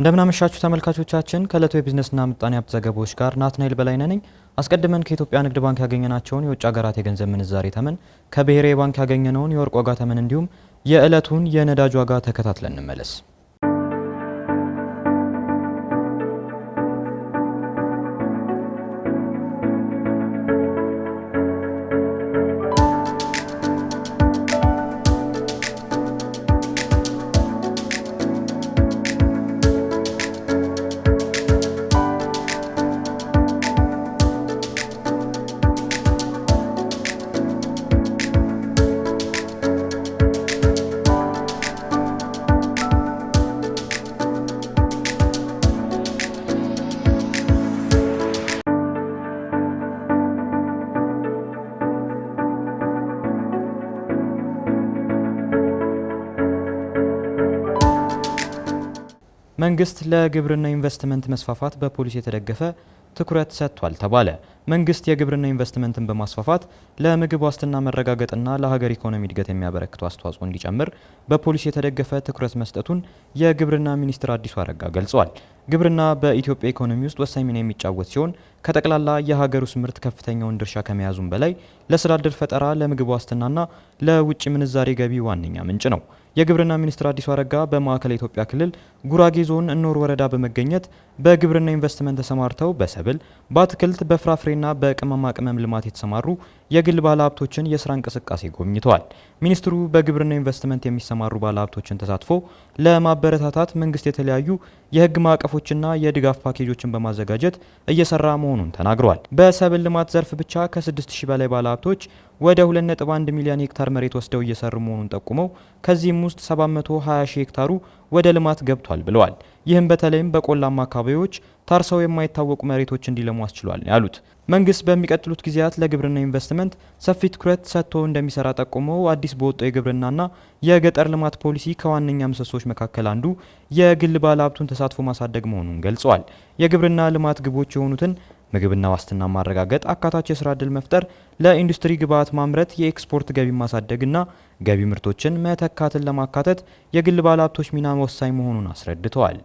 እንደምናመሻችሁ ተመልካቾቻችን ከዕለቱ የቢዝነስና ምጣኔ ሀብት ዘገባዎች ጋር ናትናኤል በላይነህ ነኝ። አስቀድመን ከኢትዮጵያ ንግድ ባንክ ያገኘናቸውን የውጭ ሀገራት የገንዘብ ምንዛሬ ተመን፣ ከብሔራዊ ባንክ ያገኘነውን የወርቅ ዋጋ ተመን እንዲሁም የዕለቱን የነዳጅ ዋጋ ተከታትለን እንመለስ። መንግስት ለግብርና ኢንቨስትመንት መስፋፋት በፖሊሲ የተደገፈ ትኩረት ሰጥቷል ተባለ። መንግስት የግብርና ኢንቨስትመንትን በማስፋፋት ለምግብ ዋስትና መረጋገጥና ለሀገር ኢኮኖሚ እድገት የሚያበረክተው አስተዋጽኦ እንዲጨምር በፖሊሲ የተደገፈ ትኩረት መስጠቱን የግብርና ሚኒስትር አዲሱ አረጋ ገልጸዋል። ግብርና በኢትዮጵያ ኢኮኖሚ ውስጥ ወሳኝ ሚና የሚጫወት ሲሆን ከጠቅላላ የሀገር ውስጥ ምርት ከፍተኛውን ድርሻ ከመያዙም በላይ ለስራ ዕድል ፈጠራ፣ ለምግብ ዋስትናና ለውጭ ምንዛሬ ገቢ ዋነኛ ምንጭ ነው። የግብርና ሚኒስትር አዲሱ አረጋ በማዕከላዊ ኢትዮጵያ ክልል ጉራጌ ዞን እኖር ወረዳ በመገኘት በግብርና ኢንቨስትመንት ተሰማርተው በሰብል፣ በአትክልት፣ በፍራፍሬና በቅመማ ቅመም ልማት የተሰማሩ የግል ባለሀብቶችን የስራ እንቅስቃሴ ጎብኝተዋል። ሚኒስትሩ በግብርና ኢንቨስትመንት የሚሰማሩ ባለሀብቶችን ተሳትፎ ለማበረታታት መንግስት የተለያዩ የህግ ማዕቀፎችና የድጋፍ ፓኬጆችን በማዘጋጀት እየሰራ መሆኑን ተናግረዋል። በሰብል ልማት ዘርፍ ብቻ ከ6000 በላይ ባለሀብቶች ወደ 2.1 ሚሊዮን ሄክታር መሬት ወስደው እየሰሩ መሆኑን ጠቁመው ከዚህም ውስጥ 720 ሺህ ሄክታሩ ወደ ልማት ገብቷል ብለዋል። ይህም በተለይም በቆላማ አካባቢዎች ታርሰው የማይታወቁ መሬቶች እንዲለሙ አስችሏል ያሉት መንግስት በሚቀጥሉት ጊዜያት ለግብርና ኢንቨስትመንት ሰፊ ትኩረት ሰጥቶ እንደሚሰራ ጠቁመው አዲስ በወጣው የግብርናና የገጠር ልማት ፖሊሲ ከዋነኛ ምሰሶች መካከል አንዱ የግል ባለሀብቱን ተሳትፎ ማሳደግ መሆኑን ገልጸዋል። የግብርና ልማት ግቦች የሆኑትን ምግብና ዋስትና ማረጋገጥ፣ አካታች የስራ ዕድል መፍጠር፣ ለኢንዱስትሪ ግብዓት ማምረት፣ የኤክስፖርት ገቢ ማሳደግና ገቢ ምርቶችን መተካትን ለማካተት የግል ባለሀብቶች ሚና ወሳኝ መሆኑን አስረድተዋል።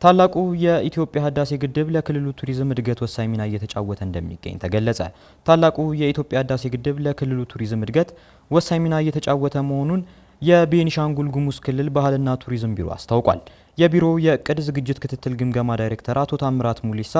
ታላቁ የኢትዮጵያ ህዳሴ ግድብ ለክልሉ ቱሪዝም እድገት ወሳኝ ሚና እየተጫወተ እንደሚገኝ ተገለጸ። ታላቁ የኢትዮጵያ ህዳሴ ግድብ ለክልሉ ቱሪዝም እድገት ወሳኝ ሚና እየተጫወተ መሆኑን የቤኒሻንጉል ጉሙዝ ክልል ባህልና ቱሪዝም ቢሮ አስታውቋል። የቢሮው የእቅድ ዝግጅት ክትትል ግምገማ ዳይሬክተር አቶ ታምራት ሙሊሳ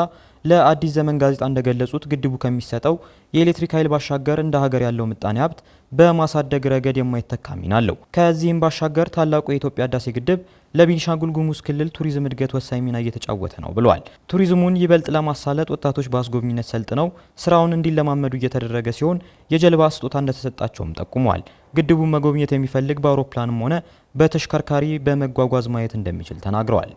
ለአዲስ ዘመን ጋዜጣ እንደገለጹት ግድቡ ከሚሰጠው የኤሌክትሪክ ኃይል ባሻገር እንደ ሀገር ያለው ምጣኔ ሀብት በማሳደግ ረገድ የማይተካ ሚና አለው። ከዚህም ባሻገር ታላቁ የኢትዮጵያ ህዳሴ ግድብ ለቤኒሻንጉል ጉሙዝ ክልል ቱሪዝም እድገት ወሳኝ ሚና እየተጫወተ ነው ብለዋል። ቱሪዝሙን ይበልጥ ለማሳለጥ ወጣቶች በአስጎብኝነት ሰልጥነው ስራውን እንዲለማመዱ እየተደረገ ሲሆን የጀልባ ስጦታ እንደተሰጣቸውም ጠቁመዋል። ግድቡን መጎብኘት የሚፈልግ በአውሮፕላንም ሆነ በተሽከርካሪ በመጓጓዝ ማየት እንደሚችል ተናግረዋል።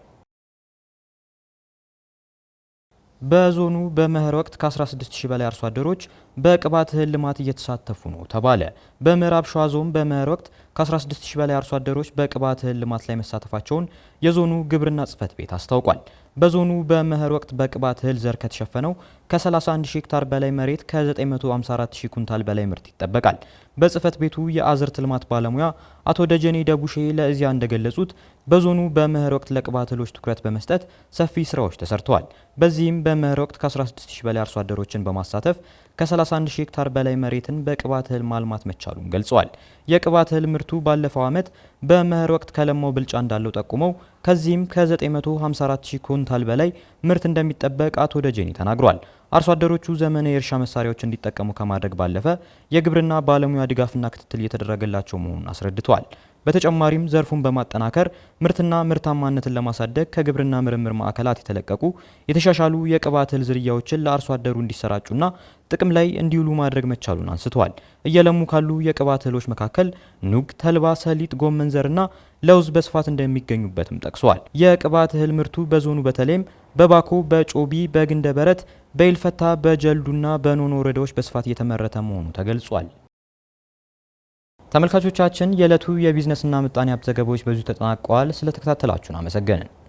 በዞኑ በመኸር ወቅት ከ16000 በላይ አርሶ አደሮች በቅባት እህል ልማት እየተሳተፉ ነው ተባለ። በምዕራብ ሸዋ ዞን በመኸር ወቅት ከ16000 በላይ አርሶ አደሮች በቅባት እህል ልማት ላይ መሳተፋቸውን የዞኑ ግብርና ጽሕፈት ቤት አስታውቋል። በዞኑ በመኸር ወቅት በቅባት እህል ዘር ከተሸፈነው ከ31000 ሄክታር በላይ መሬት ከ954000 ኩንታል በላይ ምርት ይጠበቃል። በጽሕፈት ቤቱ የአዝርት ልማት ባለሙያ አቶ ደጀኔ ደቡሼ ለእዚያ እንደገለጹት በዞኑ በመኸር ወቅት ለቅባት እህሎች ትኩረት በመስጠት ሰፊ ስራዎች ተሰርተዋል። በዚህም በመኸር ወቅት ከ16000 በላይ አርሶ አደሮችን በማሳተፍ ከ31000 ሄክታር በላይ መሬትን በቅባት እህል ማልማት መቻሉን ገልጸዋል። የቅባት እህል ምርቱ ባለፈው ዓመት በመኸር ወቅት ከለማው ብልጫ እንዳለው ጠቁመው ከዚህም ከ954000 ኩንታል በላይ ምርት እንደሚጠበቅ አቶ ደጀኔ ተናግሯል። አርሶ አደሮቹ ዘመናዊ የእርሻ መሳሪያዎች እንዲጠቀሙ ከማድረግ ባለፈ የግብርና ባለሙያ ድጋፍና ክትትል እየተደረገላቸው መሆኑን አስረድተዋል። በተጨማሪም ዘርፉን በማጠናከር ምርትና ምርታማነትን ለማሳደግ ከግብርና ምርምር ማዕከላት የተለቀቁ የተሻሻሉ የቅባት እህል ዝርያዎችን ለአርሶ አደሩ እንዲሰራጩና ጥቅም ላይ እንዲውሉ ማድረግ መቻሉን አንስተዋል። እየለሙ ካሉ የቅባት እህሎች መካከል ኑግ፣ ተልባ፣ ሰሊጥ፣ ጎመን ዘርና ለውዝ በስፋት እንደሚገኙበትም ጠቅሰዋል። የቅባት እህል ምርቱ በዞኑ በተለይም በባኮ፣ በጮቢ፣ በግንደ በረት፣ በኢልፈታ፣ በጀልዱና በኖኖ ወረዳዎች በስፋት እየተመረተ መሆኑ ተገልጿል። ተመልካቾቻችን የዕለቱ የቢዝነስና ምጣኔ ሀብት ዘገባዎች በዚሁ ተጠናቀዋል። ስለተከታተላችሁን አመሰገንን።